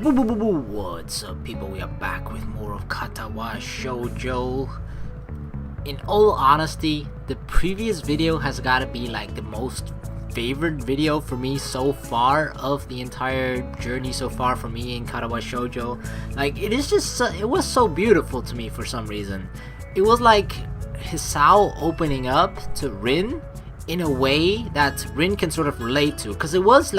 What's up, people? We are back with more of Katawa Shoujo. In all honesty, the previous video has gotta be like the most favorite video for me so far of the entire journey so far for me in Katawa Shoujo. Like, it is just it was so beautiful to me for some reason. It was like Hisao opening up to Rin in a way that Rin can sort of relate to, because it was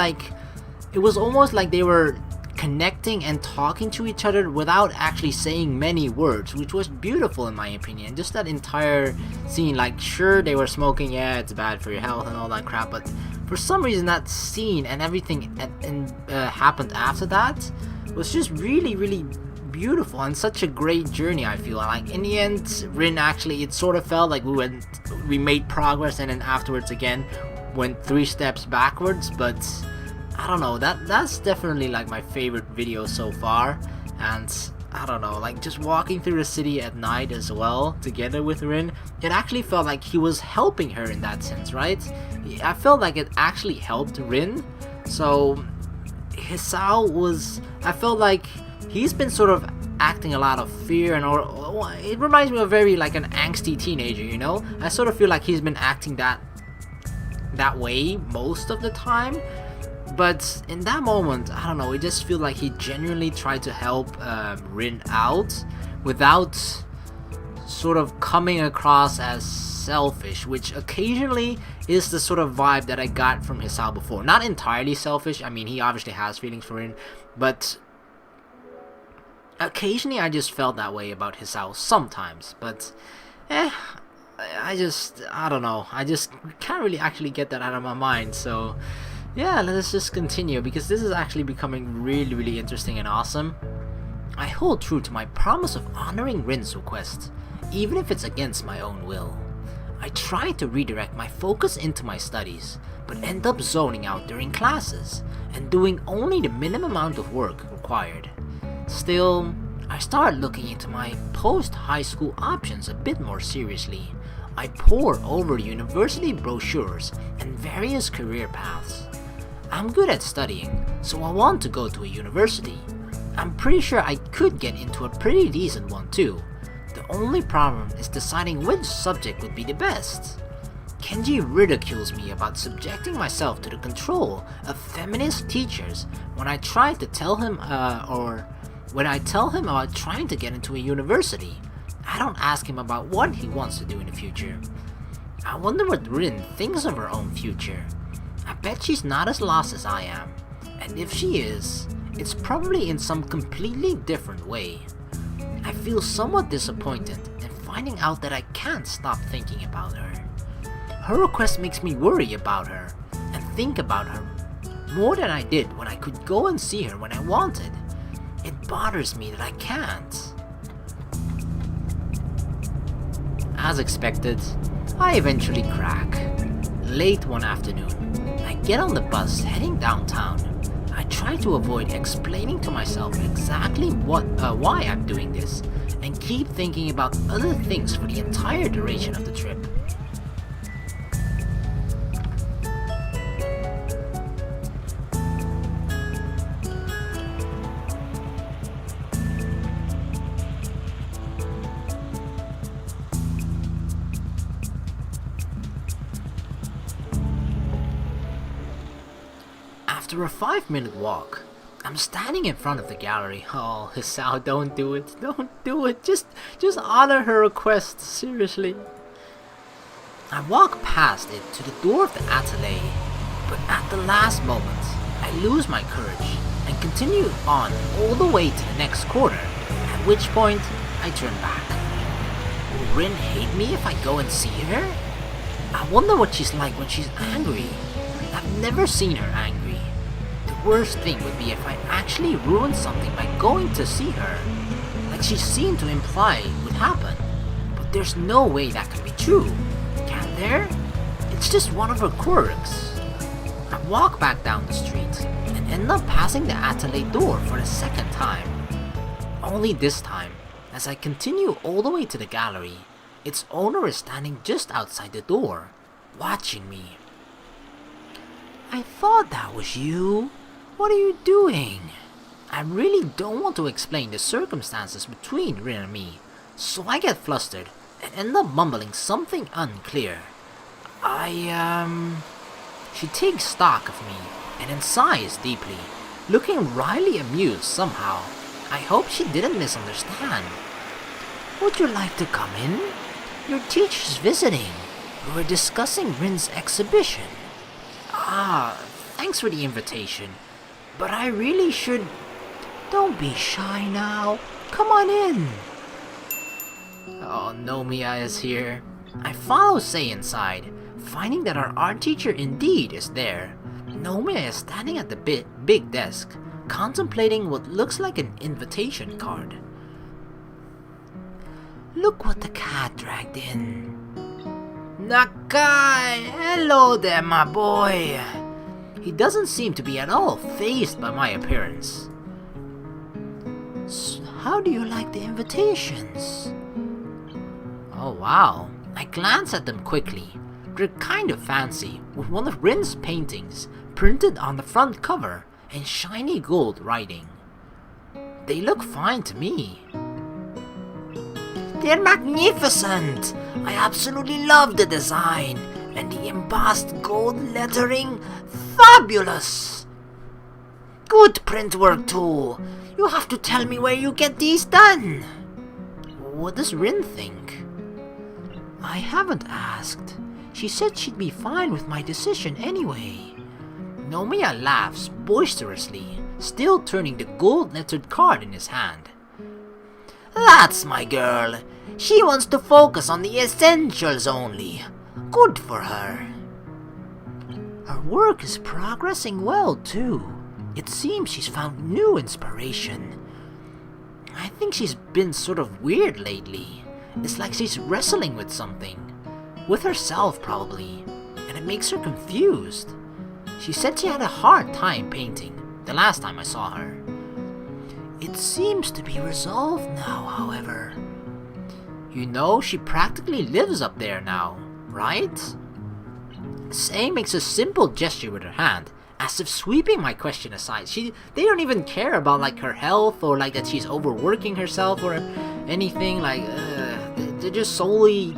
almost like they were connecting and talking to each other without actually saying many words, which was beautiful in my opinion. Just that entire scene, like, sure, they were smoking, yeah, it's bad for your health and all that crap, but for some reason that scene and everything happened after that was just really beautiful and such a great journey. I feel like in the end, Rin actually, it sort of felt like we made progress, and then afterwards again went 3 steps backwards. But I don't know, that's definitely like my favorite video so far. And I don't know, like just walking through the city at night as well together with Rin, it actually felt like he was helping her in that sense, right? I felt like it actually helped Rin. So Hisao was, I felt like he's been sort of acting a lot of fear, and it reminds me of very like an angsty teenager, you know? I sort of feel like he's been acting that way most of the time. But in that moment, I don't know, it just feels like he genuinely tried to help Rin out without sort of coming across as selfish, which occasionally is the sort of vibe that I got from Hisao before. Not entirely selfish, I mean, he obviously has feelings for Rin, but occasionally I just felt that way about Hisao sometimes. But I don't know, I just can't really actually get that out of my mind. So yeah, let's just continue, because this is actually becoming really interesting and awesome. I hold true to my promise of honoring Rin's request, even if it's against my own will. I try to redirect my focus into my studies, but end up zoning out during classes and doing only the minimum amount of work required. Still, I start looking into my post-high school options a bit more seriously. I pore over university brochures and various career paths. I'm good at studying, so I want to go to a university. I'm pretty sure I could get into a pretty decent one too. The only problem is deciding which subject would be the best. Kenji ridicules me about subjecting myself to the control of feminist teachers when I try to tell him about trying to get into a university. I don't ask him about what he wants to do in the future. I wonder what Rin thinks of her own future. I bet she's not as lost as I am, and if she is, it's probably in some completely different way. I feel somewhat disappointed in finding out that I can't stop thinking about her. Her request makes me worry about her and think about her more than I did when I could go and see her when I wanted. It bothers me that I can't. As expected, I eventually crack. Late one afternoon, I get on the bus heading downtown. I try to avoid explaining to myself exactly why I'm doing this, and keep thinking about other things for the entire duration of the trip. After a 5-minute walk, I'm standing in front of the gallery. Oh, Hisao, don't do it. Don't do it. Just honor her request, seriously. I walk past it to the door of the atelier, but at the last moment, I lose my courage and continue on all the way to the next corner, at which point I turn back. Will Rin hate me if I go and see her? I wonder what she's like when she's angry. I've never seen her angry. The worst thing would be if I actually ruined something by going to see her, like she seemed to imply would happen. But there's no way that could be true, can there? It's just one of her quirks. I walk back down the street and end up passing the atelier door for the second time. Only this time, as I continue all the way to the gallery, its owner is standing just outside the door, watching me. I thought that was you. What are you doing? I really don't want to explain the circumstances between Rin and me, so I get flustered and end up mumbling something unclear. She takes stock of me and then sighs deeply, looking wryly amused somehow. I hope she didn't misunderstand. Would you like to come in? Your teacher's visiting. We were discussing Rin's exhibition. Thanks for the invitation, but I really should... Don't be shy now. Come on in. Oh, Nomiya is here. I follow Sei inside, finding that our art teacher indeed is there. Nomiya is standing at the big desk, contemplating what looks like an invitation card. Look what the cat dragged in. Nakai! Hello there, my boy! He doesn't seem to be at all fazed by my appearance. So how do you like the invitations? Oh wow. I glance at them quickly. They're kind of fancy, with one of Rin's paintings printed on the front cover in shiny gold writing. They look fine to me. They're magnificent! I absolutely love the design, and the embossed gold lettering, fabulous! Good print work too. You have to tell me where you get these done. What does Rin think? I haven't asked. She said she'd be fine with my decision anyway. Nomiya laughs boisterously, still turning the gold-lettered card in his hand. That's my girl. She wants to focus on the essentials only. Good for her. Her work is progressing well too. It seems she's found new inspiration. I think she's been sort of weird lately. It's like she's wrestling with something. With herself probably. And it makes her confused. She said she had a hard time painting the last time I saw her. It seems to be resolved now, however. You know, she practically lives up there now, right? Sei makes a simple gesture with her hand, as if sweeping my question aside. They don't even care about like her health or like that she's overworking herself or anything. Like they're just solely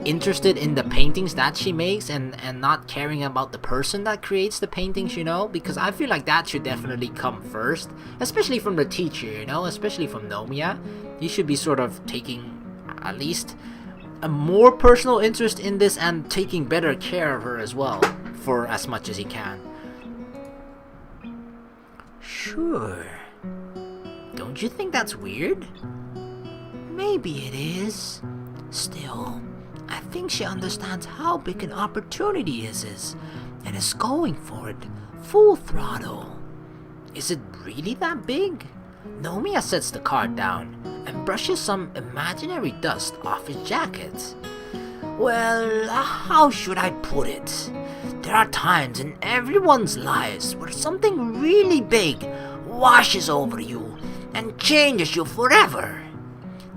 interested in the paintings that she makes and not caring about the person that creates the paintings, you know? Because I feel like that should definitely come first, especially from the teacher, you know? Especially from Nomiya. He should be sort of taking at least a more personal interest in this and taking better care of her as well, for as much as he can. Sure. Don't you think that's weird? Maybe it is. Still, I think she understands how big an opportunity this is, and is going for it, full throttle. Is it really that big? Nomiya sets the card down, and brushes some imaginary dust off his jacket. Well, how should I put it? There are times in everyone's lives where something really big washes over you and changes you forever.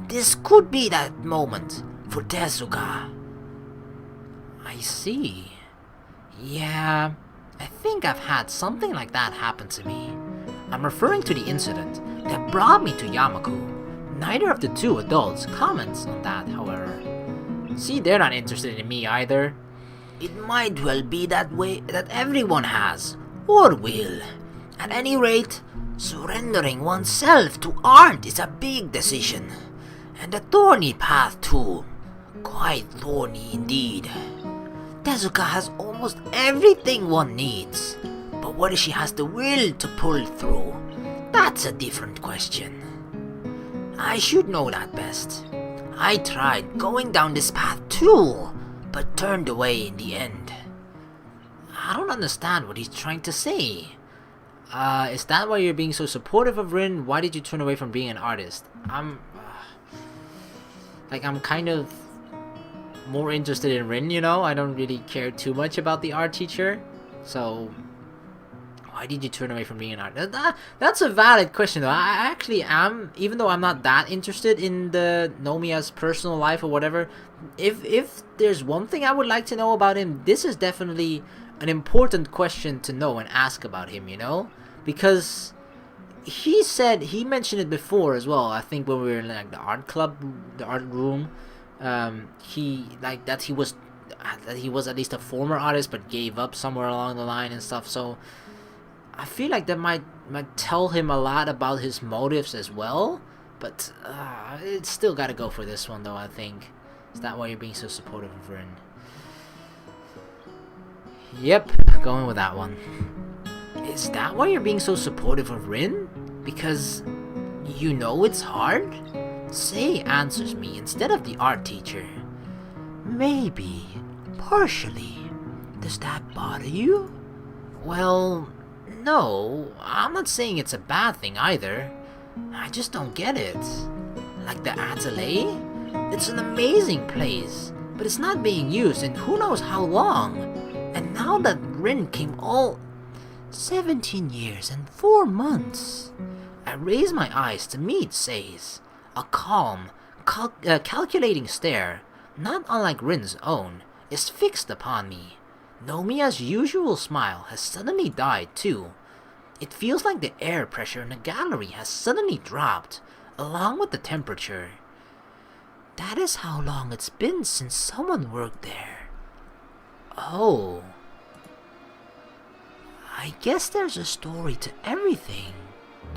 This could be that moment for Tezuka. I see. Yeah, I think I've had something like that happen to me. I'm referring to the incident that brought me to Yamaku. Neither of the two adults comments on that, however. See, they're not interested in me either. It might well be that way that everyone has, or will. At any rate, surrendering oneself to art is a big decision. And a thorny path too. Quite thorny indeed. Tezuka has almost everything one needs. But whether she has the will to pull through, that's a different question. I should know that best. I tried going down this path too, but turned away in the end. I don't understand what he's trying to say. Is that why you're being so supportive of Rin? Why did you turn away from being an artist? I'm kind of more interested in Rin, you know? I don't really care too much about the art teacher. So, why did you turn away from being an artist? That's a valid question though. I actually am, even though I'm not that interested in the Nomiya's personal life or whatever. If there's one thing I would like to know about him, this is definitely an important question to know and ask about him, you know? because he mentioned it before as well. I think when we were in like the art club, the art room, he like that he was at least a former artist but gave up somewhere along the line and stuff. So I feel like that might tell him a lot about his motives as well. But it's still gotta go for this one though, I think. Is that why you're being so supportive of Rin? Yep, going with that one. Is that why you're being so supportive of Rin? Because you know it's hard? Sei answers me instead of the art teacher. Maybe. Partially. Does that bother you? Well, no. I'm not saying it's a bad thing either. I just don't get it. Like the atelier? It's an amazing place, but it's not being used in who knows how long. And now that Rin came all 17 years and 4 months. I raise my eyes to meet Sei's. A calm, calculating stare, not unlike Rin's own, is fixed upon me. Nomiya's usual smile has suddenly died too. It feels like the air pressure in the gallery has suddenly dropped, along with the temperature. That is how long it's been since someone worked there. Oh. I guess there's a story to everything.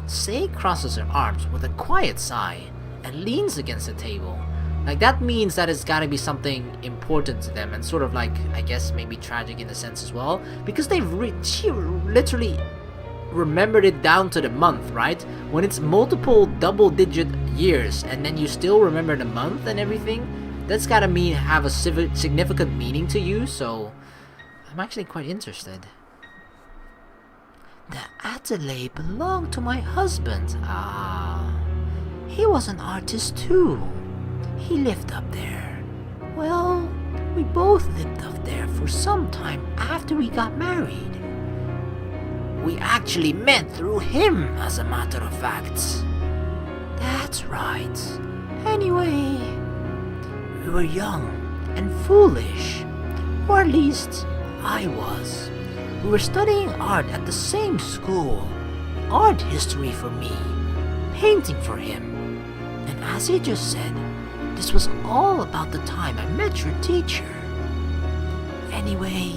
Sei crosses her arms with a quiet sigh and leans against the table. Like that means that it's gotta be something important to them and sort of like, I guess maybe tragic in a sense as well. Because she literally remembered it down to the month, right? When it's multiple double-digit years and then you still remember the month and everything, that's gotta have a significant meaning to you, so I'm actually quite interested. The atelier belonged to my husband. He was an artist too. He lived up there. Well, we both lived up there for some time after we got married. We actually met through him, as a matter of fact. That's right. Anyway, we were young and foolish. Or at least, I was. We were studying art at the same school. Art history for me, painting for him. And as he just said, this was all about the time I met your teacher. Anyway,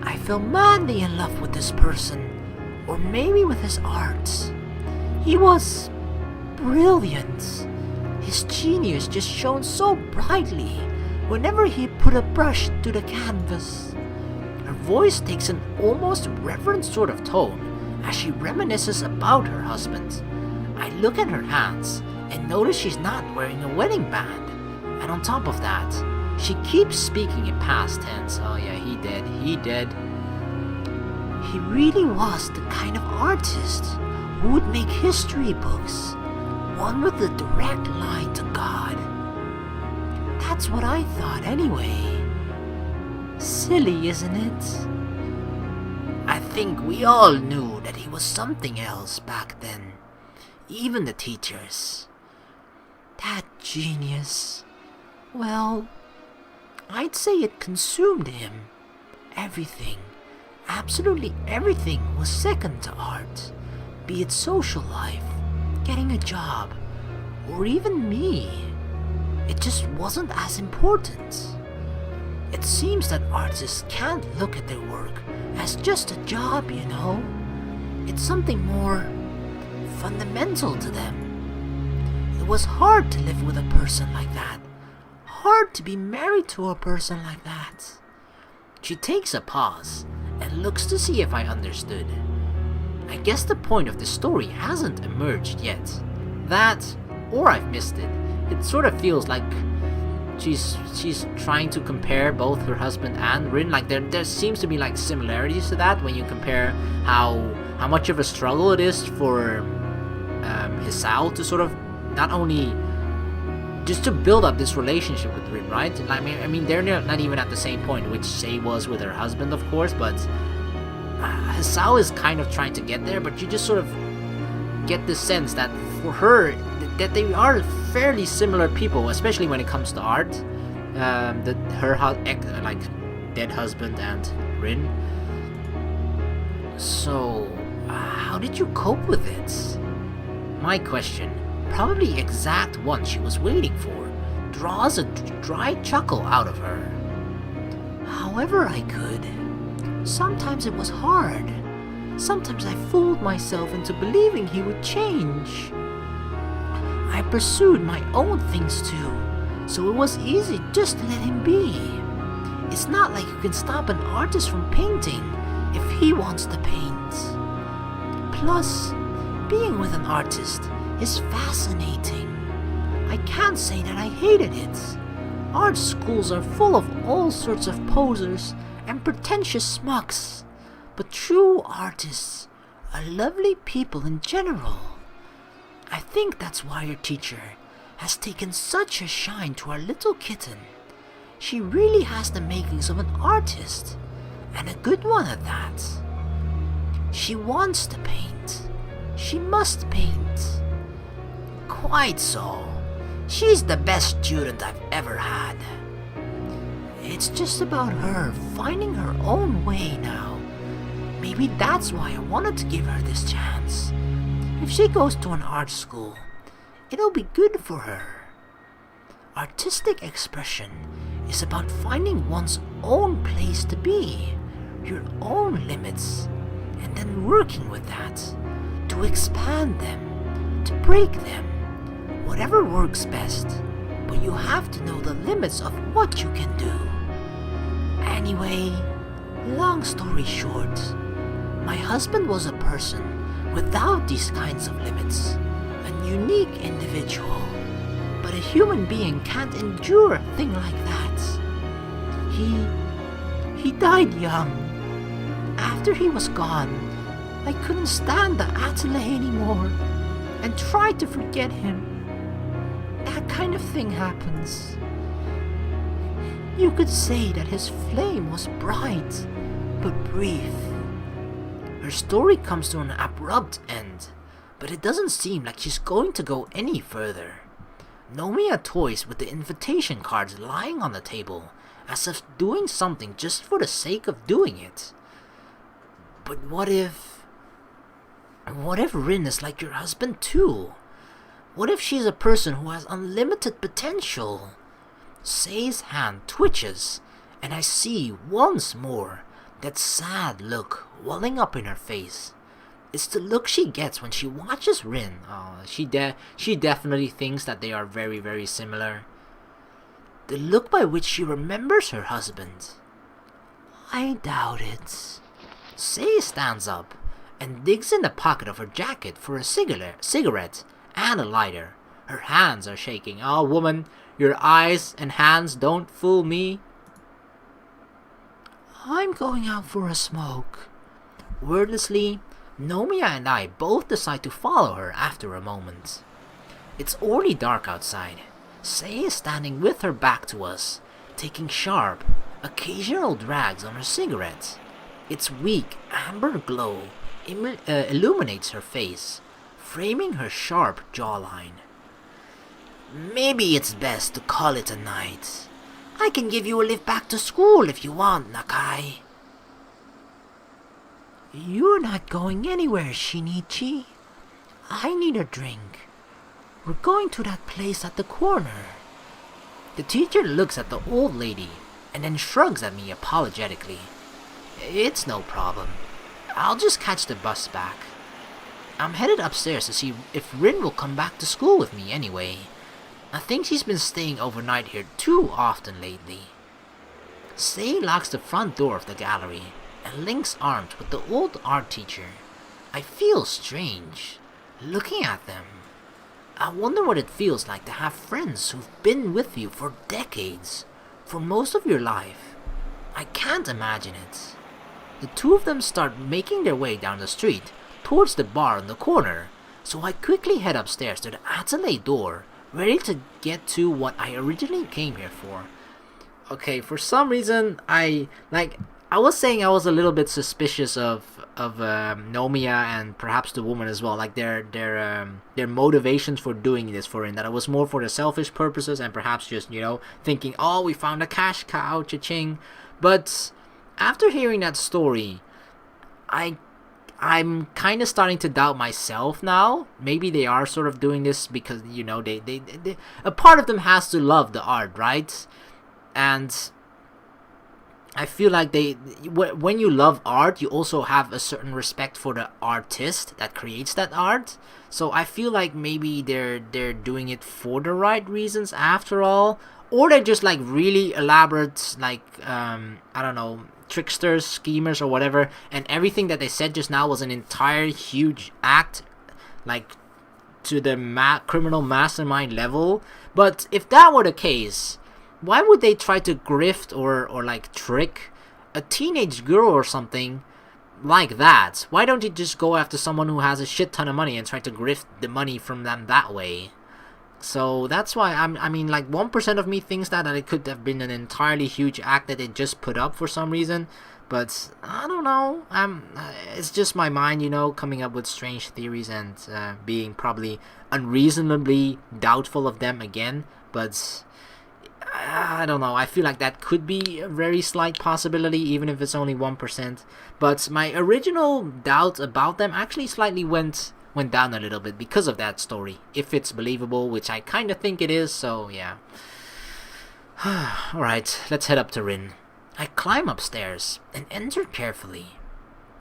I fell madly in love with this person. Or maybe with his art. He was brilliant. His genius just shone so brightly whenever he put a brush to the canvas. Her voice takes an almost reverent sort of tone as she reminisces about her husband. I look at her hands and notice she's not wearing a wedding band. And on top of that, she keeps speaking in past tense. Oh yeah, he did. He really was the kind of artist who would make history books, one with a direct line to God. That's what I thought anyway. Silly, isn't it? I think we all knew that he was something else back then. Even the teachers. That genius. Well, I'd say it consumed him. Everything. Absolutely everything was second to art, be it social life, getting a job, or even me. It just wasn't as important. It seems that artists can't look at their work as just a job, you know. It's something more fundamental to them. It was hard to live with a person like that. Hard to be married to a person like that. She takes a pause and looks to see if I understood. I guess the point of the story hasn't emerged yet. That, or I've missed it. It sort of feels like she's trying to compare both her husband and Rin. Like there seems to be like similarities to that when you compare how much of a struggle it is for Hisao to sort of not only just to build up this relationship with Rin, right? I mean, they're not even at the same point, which Sei was with her husband, of course, but Hisao is kind of trying to get there, but you just sort of get the sense that for her, that they are fairly similar people, especially when it comes to art. Her dead husband and Rin. So, How did you cope with it? My question, probably exact one she was waiting for, draws a dry chuckle out of her. However I could. Sometimes it was hard. Sometimes I fooled myself into believing he would change. I pursued my own things too, so it was easy just to let him be. It's not like you can stop an artist from painting if he wants to paint. Plus, being with an artist is fascinating. I can't say that I hated it. Art schools are full of all sorts of posers and pretentious smucks, but true artists are lovely people in general. I think that's why your teacher has taken such a shine to our little kitten. She really has the makings of an artist, and a good one at that. She wants to paint. She must paint. Quite so. She's the best student I've ever had. It's just about her finding her own way now. Maybe that's why I wanted to give her this chance. If she goes to an art school, it'll be good for her. Artistic expression is about finding one's own place to be, your own limits, and then working with that, to expand them, to break them, whatever works best, but you have to know the limits of what you can do. Anyway, long story short, my husband was a person without these kinds of limits, a unique individual, but a human being can't endure a thing like that. He died young. After he was gone, I couldn't stand the atelier anymore and tried to forget him. That kind of thing happens. You could say that his flame was bright, but brief. Her story comes to an abrupt end, but it doesn't seem like she's going to go any further. Nomiya toys with the invitation cards lying on the table, as if doing something just for the sake of doing it. But what if Rin is like your husband too? What if she's a person who has unlimited potential? Sei's hand twitches, and I see once more that sad look welling up in her face. It's the look she gets when she watches Rin. She definitely thinks that they are very, very similar. The look by which she remembers her husband. I doubt it. Sei stands up and digs in the pocket of her jacket for a cigarette and a lighter. Her hands are shaking. Oh, woman, your eyes and hands don't fool me. I'm going out for a smoke. Wordlessly, Nomiya and I both decide to follow her after a moment. It's already dark outside. Sei is standing with her back to us, taking sharp, occasional drags on her cigarette. Its weak amber glow illuminates her face, framing her sharp jawline. Maybe it's best to call it a night. I can give you a lift back to school if you want, Nakai. You're not going anywhere, Shinichi. I need a drink. We're going to that place at the corner. The teacher looks at the old lady and then shrugs at me apologetically. It's no problem. I'll just catch the bus back. I'm headed upstairs to see if Rin will come back to school with me anyway. I think she's been staying overnight here too often lately. Sei locks the front door of the gallery and links arms with the old art teacher. I feel strange, looking at them. I wonder what it feels like to have friends who've been with you for decades, for most of your life. I can't imagine it. The two of them start making their way down the street towards the bar in the corner, so I quickly head upstairs to the atelier door, ready to get to what I originally came here for. Okay, for some reason, I was saying I was a little bit suspicious of Nomiya and perhaps the woman as well, like their motivations for doing this for him, that it was more for the selfish purposes and perhaps just, thinking, oh, we found a cash cow, cha-ching. But after hearing that story, I I'm kind of starting to doubt myself now. Maybe they are sort of doing this because, you know, they a part of them has to love the art, right? And I feel like when you love art, you also have a certain respect for the artist that creates that art. So I feel like maybe they're doing it for the right reasons after all, or they're just like really elaborate, like I don't know, tricksters, schemers, or whatever. And everything that they said just now was an entire huge act, like to the criminal mastermind level. But if that were the case, why would they try to grift or like trick a teenage girl or something like that? Why don't you just go after someone who has a shit ton of money and try to grift the money from them that way? So that's why I mean, like 1% of me thinks that it could have been an entirely huge act that they just put up for some reason. But I don't know. It's just my mind, you know, coming up with strange theories and being probably unreasonably doubtful of them again. But I don't know. I feel like that could be a very slight possibility, even if it's only 1%. But my original doubt about them actually slightly went down a little bit because of that story, if it's believable, which I kind of think it is. So yeah. Alright, let's head up to Rin. I climb upstairs and enter carefully.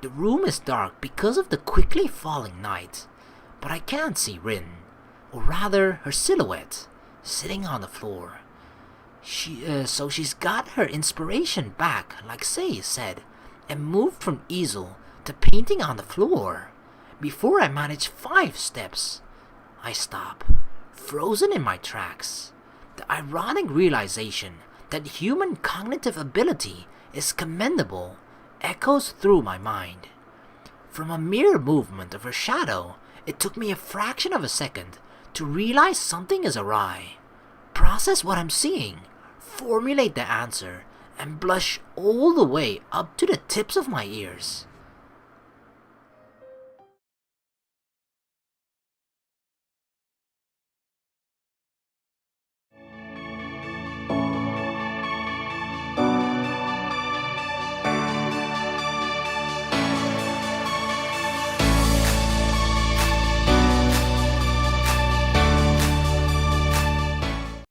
The room is dark because of the quickly falling night, but I can't see Rin, or rather her silhouette, sitting on the floor. So she's got her inspiration back, like Sei said, and moved from easel to painting on the floor. Before I manage 5 steps, I stop, frozen in my tracks. The ironic realization that human cognitive ability is commendable echoes through my mind. From a mere movement of her shadow, it took me a fraction of a second to realize something is awry, process what I'm seeing, formulate the answer, and blush all the way up to the tips of my ears.